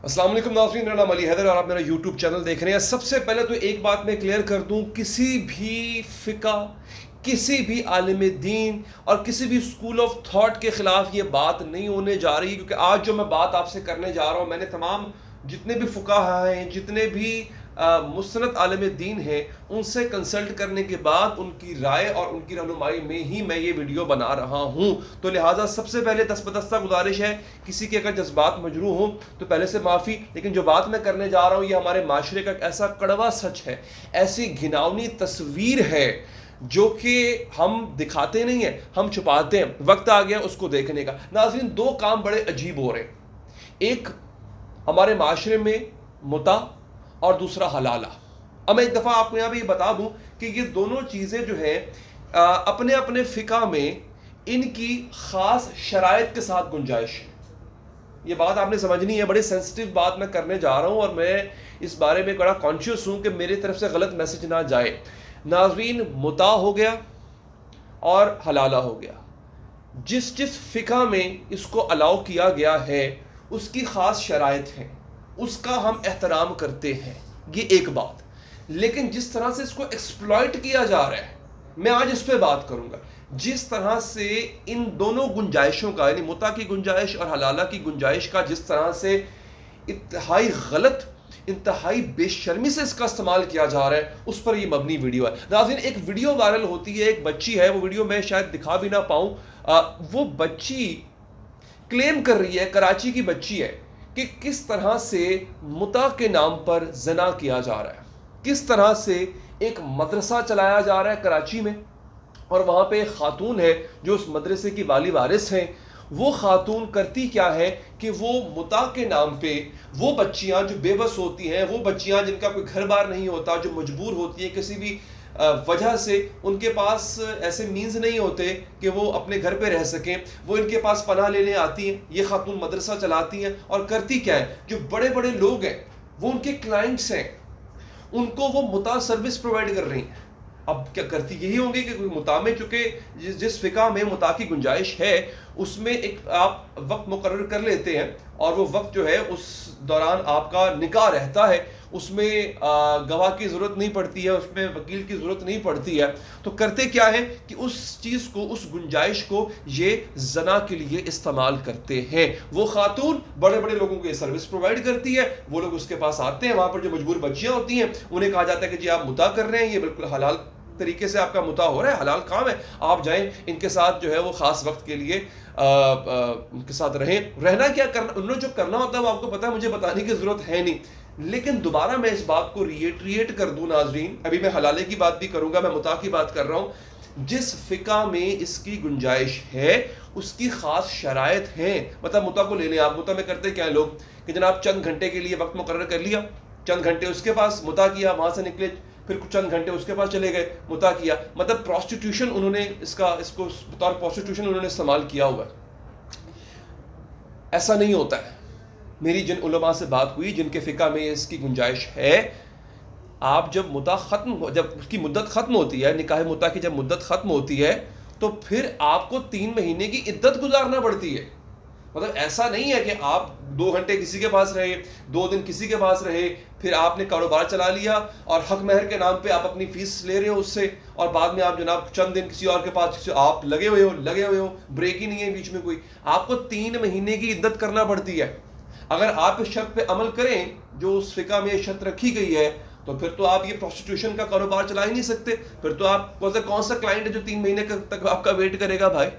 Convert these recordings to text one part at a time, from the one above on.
السلام علیکم ناظرین، میرا نام علی حیدر اور آپ میرا یوٹیوب چینل دیکھ رہے ہیں۔ سب سے پہلے تو ایک بات میں کلیئر کر دوں، کسی بھی فقہ، کسی بھی عالم دین اور کسی بھی اسکول آف تھاٹ کے خلاف یہ بات نہیں ہونے جا رہی، کیونکہ آج جو میں بات آپ سے کرنے جا رہا ہوں، میں نے تمام جتنے بھی فقہاء ہیں، جتنے بھی مستند عالم دین ہیں، ان سے کنسلٹ کرنے کے بعد ان کی رائے اور ان کی رہنمائی میں ہی میں یہ ویڈیو بنا رہا ہوں۔ تو لہٰذا سب سے پہلے دست بدستہ گزارش ہے، کسی کے اگر جذبات مجروح ہوں تو پہلے سے معافی، لیکن جو بات میں کرنے جا رہا ہوں یہ ہمارے معاشرے کا ایک ایسا کڑوا سچ ہے، ایسی گھناؤنی تصویر ہے جو کہ ہم دکھاتے نہیں ہیں، ہم چھپاتے ہیں۔ وقت آ گیا اس کو دیکھنے کا۔ ناظرین، دو کام بڑے عجیب ہو رہے ہیں، ایک ہمارے معاشرے میں متع اور دوسرا حلالہ۔ اب میں ایک دفعہ آپ کو یہاں پہ یہ بتا دوں کہ یہ دونوں چیزیں جو ہیں اپنے اپنے فقہ میں ان کی خاص شرائط کے ساتھ گنجائش ہے۔ یہ بات آپ نے سمجھنی ہے، بڑی سینسٹیو بات میں کرنے جا رہا ہوں اور میں اس بارے میں بڑا کانشیس ہوں کہ میری طرف سے غلط میسج نہ جائے۔ ناظرین، متع ہو گیا اور حلالہ ہو گیا، جس جس فقہ میں اس کو الاؤ کیا گیا ہے اس کی خاص شرائط ہیں، اس کا ہم احترام کرتے ہیں، یہ ایک بات۔ لیکن جس طرح سے اس کو ایکسپلائٹ کیا جا رہا ہے، میں آج اس پہ بات کروں گا۔ جس طرح سے ان دونوں گنجائشوں کا، یعنی متع کی گنجائش اور حلالہ کی گنجائش کا جس طرح سے انتہائی غلط، انتہائی بے شرمی سے اس کا استعمال کیا جا رہا ہے، اس پر یہ مبنی ویڈیو ہے۔ ناظرین، ایک ویڈیو وائرل ہوتی ہے، ایک بچی ہے، وہ ویڈیو میں شاید دکھا بھی نہ پاؤں، وہ بچی کلیم کر رہی ہے، کراچی کی بچی ہے، کہ کس طرح سے متع کے نام پر زنا کیا جا رہا ہے، کس طرح سے ایک مدرسہ چلایا جا رہا ہے کراچی میں، اور وہاں پہ ایک خاتون ہے جو اس مدرسے کی والی وارث ہیں۔ وہ خاتون کرتی کیا ہے کہ وہ متع کے نام پہ وہ بچیاں جو بے بس ہوتی ہیں، وہ بچیاں جن کا کوئی گھر بار نہیں ہوتا، جو مجبور ہوتی ہیں کسی بھی وجہ سے، ان کے پاس ایسے مینز نہیں ہوتے کہ وہ اپنے گھر پہ رہ سکیں، وہ ان کے پاس پناہ لینے آتی ہیں۔ یہ خاتون مدرسہ چلاتی ہیں اور کرتی کیا ہے، جو بڑے بڑے لوگ ہیں، وہ ان کے کلائنٹس ہیں، ان کو وہ متع سروس پرووائڈ کر رہی ہیں۔ اب کیا کرتی یہی ہوں گی کہ متع میں، چونکہ جس فقہ میں متع کی گنجائش ہے اس میں ایک آپ وقت مقرر کر لیتے ہیں، اور وہ وقت جو ہے اس دوران آپ کا نکاح رہتا ہے، اس میں گواہ کی ضرورت نہیں پڑتی ہے، اس میں وکیل کی ضرورت نہیں پڑتی ہے۔ تو کرتے کیا ہے کہ اس چیز کو، اس گنجائش کو یہ زنا کے لیے استعمال کرتے ہیں۔ وہ خاتون بڑے بڑے لوگوں کو یہ سروس پرووائڈ کرتی ہے، وہ لوگ اس کے پاس آتے ہیں، وہاں پر جو مجبور بچیاں ہوتی ہیں انہیں کہا جاتا ہے کہ جی آپ متع کر رہے ہیں، یہ بالکل حلال طریقے سے آپ کا متع ہو رہا ہے، حلال کام ہے، آپ جائیں ان کے ساتھ جو ہے وہ خاص وقت کے لیے ان کے ساتھ رہیں۔ رہنا کیا کرنا، انہوں نے جو کرنا ہوتا ہے وہ آپ کو پتا ہے، مجھے بتانے کی ضرورت ہے نہیں۔ لیکن دوبارہ میں اس بات کو ریٹریٹ کر دوں ناظرین، ابھی میں حلالے کی بات بھی کروں گا، میں متع کی بات کر رہا ہوں۔ جس فقہ میں اس کی گنجائش ہے اس کی خاص شرائط ہیں۔ مطلب متع کو لے لیں آپ، متع میں کرتے کیا ہے لوگ کہ جناب چند گھنٹے کے لیے وقت مقرر کر لیا، چند گھنٹے اس کے پاس متع کیا، وہاں سے نکلے، پھر کچھ چند گھنٹے اس کے پاس چلے گئے، متع کیا۔ مطلب پروسٹیٹیوشن انہوں نے اس کو بطور پروسٹیٹیوشن انہوں نے استعمال کیا ہوا ہے۔ ایسا نہیں ہوتا ہے۔ میری جن علماء سے بات ہوئی جن کے فقہ میں اس کی گنجائش ہے، آپ جب متع جب اس کی مدت ختم ہوتی ہے، نکاح متع کی جب مدت ختم ہوتی ہے تو پھر آپ کو 3 مہینے کی عدت گزارنا پڑتی ہے۔ مطلب ایسا نہیں ہے کہ آپ 2 گھنٹے کسی کے پاس رہے، 2 دن کسی کے پاس رہے، پھر آپ نے کاروبار چلا لیا اور حق مہر کے نام پہ آپ اپنی فیس لے رہے ہو اس سے، اور بعد میں آپ جناب چند دن کسی اور کے پاس آپ لگے ہوئے ہو، بریک ہی نہیں ہے بیچ میں کوئی۔ آپ کو 3 مہینے کی عدت کرنا پڑتی ہے۔ اگر آپ اس شرط پہ عمل کریں جو اس فقہ میں شرط رکھی گئی ہے تو پھر تو آپ یہ پروسٹیٹیوشن کا کاروبار چلا ہی نہیں سکتے۔ پھر تو آپ کون سا کلائنٹ ہے جو 3 مہینے تک آپ کا ویٹ کرے گا بھائی،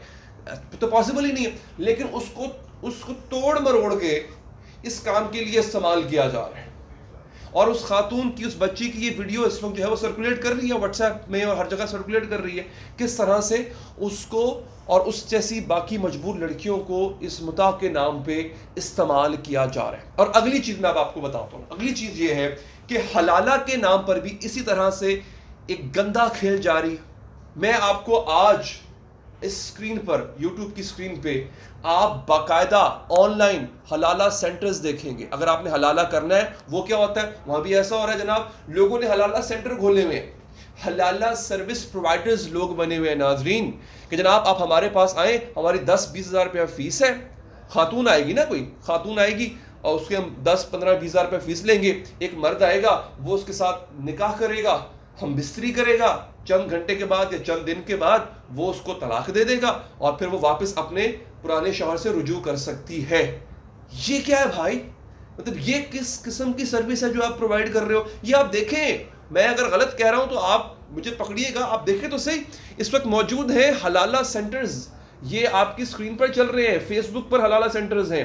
تو پاسبل ہی نہیں ہے۔ لیکن اس کو توڑ مروڑ کے اس کام کے لیے استعمال کیا جا رہا ہے۔ اور اس خاتون کی، اس بچی کی یہ ویڈیو اس وقت جو ہے وہ سرکولیٹ کر رہی ہے واٹس ایپ میں اور ہر جگہ سرکولیٹ کر رہی ہے، کس طرح سے اس کو اور اس جیسی باقی مجبور لڑکیوں کو اس متع کے نام پہ استعمال کیا جا رہا ہے۔ اور اگلی چیز میں اب آپ کو بتاتا ہوں، اگلی چیز یہ ہے کہ حلالہ کے نام پر بھی اسی طرح سے ایک گندا کھیل جاری ہے۔ میں آپ کو آج اس اسکرین پر، یوٹیوب کی اسکرین پہ آپ باقاعدہ آن لائن حلالہ سینٹرز دیکھیں گے۔ اگر آپ نے حلالہ کرنا ہے، وہ کیا ہوتا ہے وہاں بھی ایسا ہو رہا ہے جناب، لوگوں نے حلالہ سینٹر کھولے ہوئے ہیں، حلالہ سروس پرووائڈرز لوگ بنے ہوئے ہیں ناظرین، کہ جناب آپ ہمارے پاس آئیں، ہماری 10-20 ہزار روپیہ فیس ہے، خاتون آئے گی نا، کوئی خاتون آئے گی اور اس کے ہم 10-15-20 ہزار روپے فیس لیں گے. ایک مرد آئے گا, وہ اس کے ساتھ نکاح کرے گا, ہم بستری کرے گا, چند گھنٹے کے بعد یا چند دن کے بعد وہ اس کو طلاق دے دے گا اور پھر وہ واپس اپنے پرانے شوہر سے رجوع کر سکتی ہے. یہ کیا ہے بھائی؟ مطلب یہ کس قسم کی سروس ہے جو آپ پرووائڈ کر رہے ہو؟ یہ آپ دیکھیں, میں اگر غلط کہہ رہا ہوں تو آپ مجھے پکڑیے گا, آپ دیکھیں تو صحیح. اس وقت موجود ہیں حلالہ سینٹرز, یہ آپ کی سکرین پر چل رہے ہیں. فیس بک پر حلالہ سینٹرز ہیں,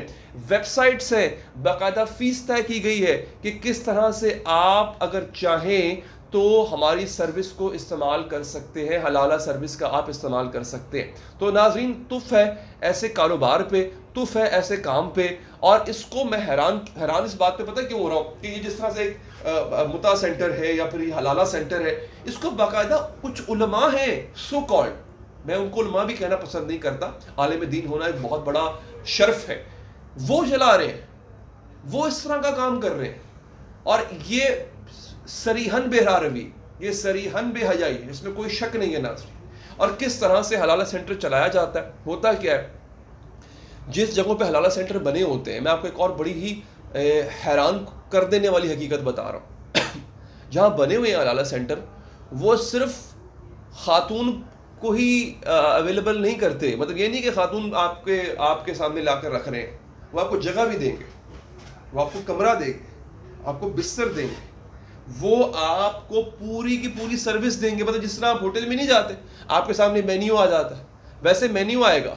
ویب سائٹس ہیں, باقاعدہ فیس طے کی گئی ہے کہ کس طرح سے آپ اگر چاہیں تو ہماری سروس کو استعمال کر سکتے ہیں, حلالہ سروس کا آپ استعمال کر سکتے ہیں. تو ناظرین, تف ہے ایسے کاروبار پہ, تف ہے ایسے کام پہ. اور اس کو میں حیران اس بات پہ پتہ کیوں ہو رہا ہوں کہ یہ جس طرح سے ایک متا سینٹر ہے یا پھر یہ حلالہ سینٹر ہے, اس کو باقاعدہ کچھ علماء ہیں سو کالڈ, میں ان کو علماء بھی کہنا پسند نہیں کرتا, عالم دین ہونا ایک بہت بڑا شرف ہے, وہ چلا رہے ہیں, وہ اس طرح کا کام کر رہے ہیں. اور یہ صریحاً بے روی, یہ صریحاً بے حیائی ہے, اس میں کوئی شک نہیں ہے ناظرین. اور کس طرح سے حلالہ سینٹر چلایا جاتا ہے, ہوتا کیا ہے, جس جگہوں پہ حلالہ سینٹر بنے ہوتے ہیں, میں آپ کو ایک اور بڑی ہی حیران کر دینے والی حقیقت بتا رہا ہوں. جہاں بنے ہوئے ہیں حلالہ سینٹر, وہ صرف خاتون کو ہی اویلیبل نہیں کرتے. مطلب یہ نہیں کہ خاتون آپ کے سامنے لا کر رکھ رہے ہیں, وہ آپ کو جگہ بھی دیں گے, وہ آپ کو کمرہ دیں گے, آپ کو بستر دیں گے, وہ آپ کو پوری کی پوری سروس دیں گے. مطلب جس طرح آپ ہوٹل میں نہیں جاتے, آپ کے سامنے مینیو آ جاتا ہے, ویسے مینیو آئے گا.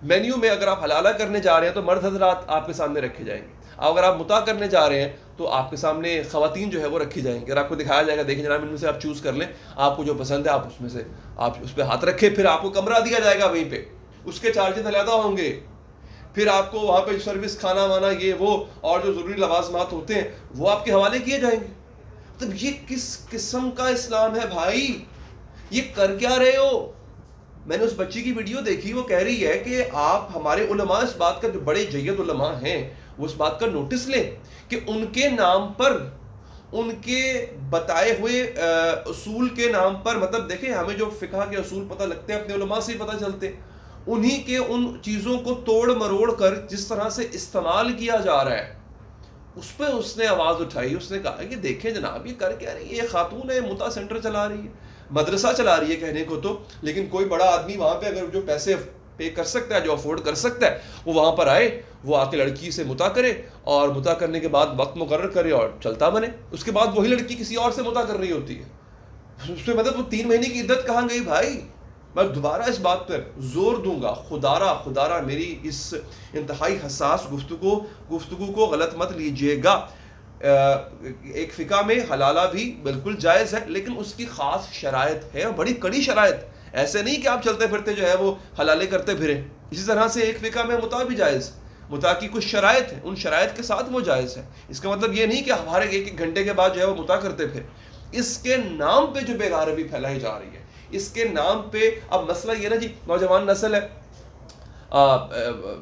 مینیو میں اگر آپ حلالہ کرنے جا رہے ہیں تو مرد حضرات آپ کے سامنے رکھے جائیں گے, اگر آپ متا کرنے جا رہے ہیں تو آپ کے سامنے خواتین جو ہے وہ رکھی جائیں گی, اور آپ کو دکھایا جائے گا, دیکھیں جناب ان میں سے آپ چوز کر لیں, آپ کو جو پسند ہے آپ اس میں سے آپ اس پہ ہاتھ رکھیں. پھر آپ کو کمرہ دیا جائے گا وہیں پہ, اس کے چارجز علیحدہ ہوں گے. پھر آپ کو وہاں پہ سروس, کھانا وانا, یہ وہ اور جو ضروری لوازمات ہوتے ہیں وہ آپ کے حوالے کیے جائیں گے. مطلب یہ کس قسم کا اسلام ہے بھائی؟ یہ کر کیا رہے ہو؟ میں نے اس بچی کی ویڈیو دیکھی, وہ کہہ رہی ہے کہ آپ ہمارے علماء اس بات کا, جو بڑے جید علماء ہیں, وہ اس بات کا نوٹس لیں کہ ان کے نام پر, ان کے بتائے ہوئے اصول کے نام پر, مطلب دیکھیں ہمیں جو فقہ کے اصول پتہ لگتے ہیں اپنے علماء سے ہی پتہ چلتے, انہی کے ان چیزوں کو توڑ مروڑ کر جس طرح سے استعمال کیا جا رہا ہے, اس پہ اس نے آواز اٹھائی. اس نے کہا کہ دیکھیں جناب یہ کر کیا رہی ہے, یہ خاتون ہے متا سینٹر چلا رہی ہے, مدرسہ چلا رہی ہے کہنے کو تو, لیکن کوئی بڑا آدمی وہاں پہ اگر جو پیسے پے کر سکتا ہے, جو افورڈ کر سکتا ہے, وہ وہاں پر آئے, وہ آ کے لڑکی سے متا کرے, اور متا کرنے کے بعد وقت مقرر کرے اور چلتا بنے. اس کے بعد وہی لڑکی کسی اور سے متا کر رہی ہوتی ہے. اس میں مطلب وہ 3 مہینے کی عدت کہاں گئی بھائی؟ میں دوبارہ اس بات پر زور دوں گا, خدارا میری اس انتہائی حساس گفتگو کو غلط مت لیجئے گا. ایک فقہ میں حلالہ بھی بالکل جائز ہے, لیکن اس کی خاص شرائط ہے, بڑی کڑی شرائط. ایسے نہیں کہ آپ چلتے پھرتے جو ہے وہ حلالے کرتے پھریں. اسی طرح سے ایک فقہ میں متا بھی جائز, متا کی کچھ شرائط ہیں, ان شرائط کے ساتھ وہ جائز ہے. اس کا مطلب یہ نہیں کہ ہمارے ایک گھنٹے کے بعد جو ہے وہ متا کرتے پھر. اس کے نام پہ جو بے غیرتی پھیلائی جا رہی ہے, اس کے نام پہ, اب مسئلہ یہ نا جی, نوجوان نسل ہے,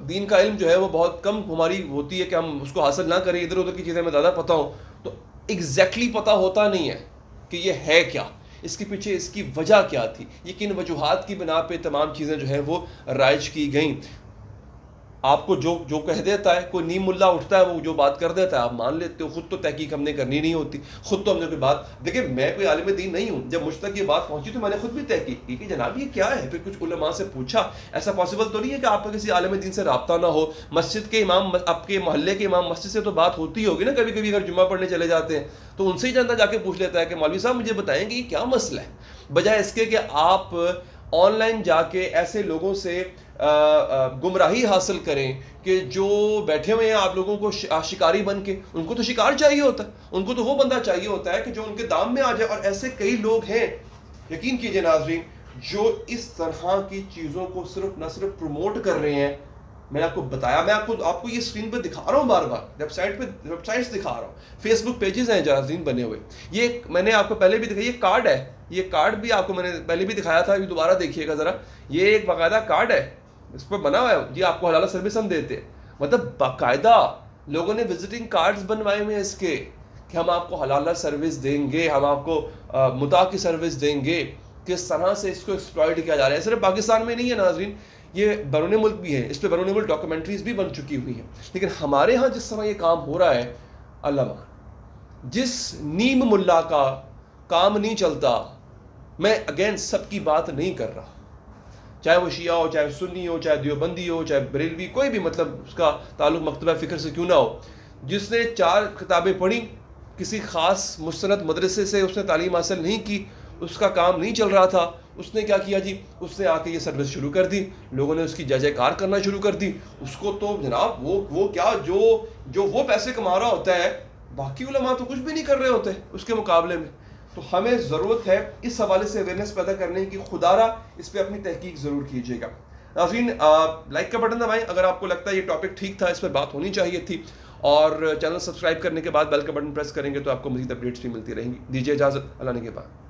دین کا علم جو ہے وہ بہت کم ہماری ہوتی ہے کہ ہم اس کو حاصل نہ کریں, ادھر ادھر کی چیزیں میں زیادہ پتہ ہوں, تو ایگزیکٹلی پتہ ہوتا نہیں ہے کہ یہ ہے کیا, اس کے پیچھے اس کی وجہ کیا تھی, یہ کن وجوہات کی بنا پہ تمام چیزیں جو ہے وہ رائج کی گئیں. آپ کو جو کہہ دیتا ہے, کوئی نیم ملا اٹھتا ہے وہ جو بات کر دیتا ہے آپ مان لیتے ہو, خود تو تحقیق ہم نے کرنی نہیں ہوتی, خود تو ہم نے کوئی بات, دیکھیں میں کوئی عالم دین نہیں ہوں, جب مجھ تک یہ بات پہنچی تو میں نے خود بھی تحقیق کی کہ جناب یہ کیا ہے, پھر کچھ علماء سے پوچھا. ایسا پاسبل تو نہیں ہے کہ آپ کا کسی عالم دین سے رابطہ نہ ہو, مسجد کے امام, آپ کے محلے کے امام مسجد سے تو بات ہوتی ہوگی نا کبھی کبھی, اگر جمعہ پڑھنے چلے جاتے ہیں تو ان سے ہی جانتا جا کے پوچھ لیتا ہے کہ مولوی صاحب مجھے بتائیں کہ یہ کیا مسئلہ ہے, بجائے اس کے کہ آپ آن لائن جا کے ایسے لوگوں سے گمراہی حاصل کریں کہ جو بیٹھے ہوئے ہیں آپ لوگوں کو شکاری بن کے. ان کو تو شکار چاہیے ہوتا ہے, ان کو تو وہ بندہ چاہیے ہوتا ہے کہ جو ان کے دام میں آ جائے. اور ایسے کئی لوگ ہیں, یقین کیجئے ناظرین, جو اس طرح کی چیزوں کو صرف نہ صرف پروموٹ کر رہے ہیں. میں نے آپ کو بتایا, میں آپ کو یہ اسکرین پہ دکھا رہا ہوں, بار بار ویب سائٹس دکھا رہا ہوں, فیس بک پیجز ہیں ناظرین بنے ہوئے. یہ میں نے آپ کو پہلے بھی دکھایا, یہ کارڈ ہے, یہ کارڈ بھی آپ کو میں نے پہلے بھی دکھایا تھا, ابھی دوبارہ دیکھیے گا ذرا. یہ ایک باقاعدہ کارڈ ہے, اس پر بنا ہوا ہے جی آپ کو حلالہ سروس ہم دیتے ہیں. مطلب باقاعدہ لوگوں نے وزٹنگ کارڈز بنوائے ہوئے ہیں اس کے کہ ہم آپ کو حلالہ سروس دیں گے, ہم آپ کو متا کی سروس دیں گے. کس طرح سے اس کو ایکسپلائٹ کیا جا رہا ہے, صرف پاکستان میں نہیں ہے ناظرین, یہ بیرون ملک بھی ہیں، اس پہ بیرون ملک ڈاکومنٹریز بھی بن چکی ہوئی ہیں، لیکن ہمارے ہاں جس طرح یہ کام ہو رہا ہے، اللہ جس نیم ملا کا کام نہیں چلتا، میں اگین سب کی بات نہیں کر رہا، چاہے وہ شیعہ ہو، چاہے سنی ہو، چاہے دیوبندی ہو، چاہے بریلوی، کوئی بھی مطلب اس کا تعلق مکتبہ فکر سے کیوں نہ ہو، جس نے 4 کتابیں پڑھی، کسی خاص مستند مدرسے سے اس نے تعلیم حاصل نہیں کی، اس کا کام نہیں چل رہا تھا، اس نے کیا کیا جی، اس نے آ کے یہ سروس شروع کر دی، لوگوں نے اس کی جے کار کرنا شروع کر دی، اس کو تو جناب وہ کیا جو وہ پیسے کما رہا ہوتا ہے، باقی علماء تو کچھ بھی نہیں کر رہے ہوتے اس کے مقابلے میں. تو ہمیں ضرورت ہے اس حوالے سے اویئرنیس پیدا کرنے کی، خدا را اس پہ اپنی تحقیق ضرور کیجیے گا. ناظرین لائک کا بٹن دبائیں اگر آپ کو لگتا ہے یہ ٹاپک ٹھیک تھا، اس پر بات ہونی چاہیے تھی، اور چینل سبسکرائب کرنے کے بعد بیل کا بٹن پریس کریں گے تو آپ کو مزید اپڈیٹس بھی ملتی رہیں گی. دیجیے اجازت، اللہ نے کے بعد.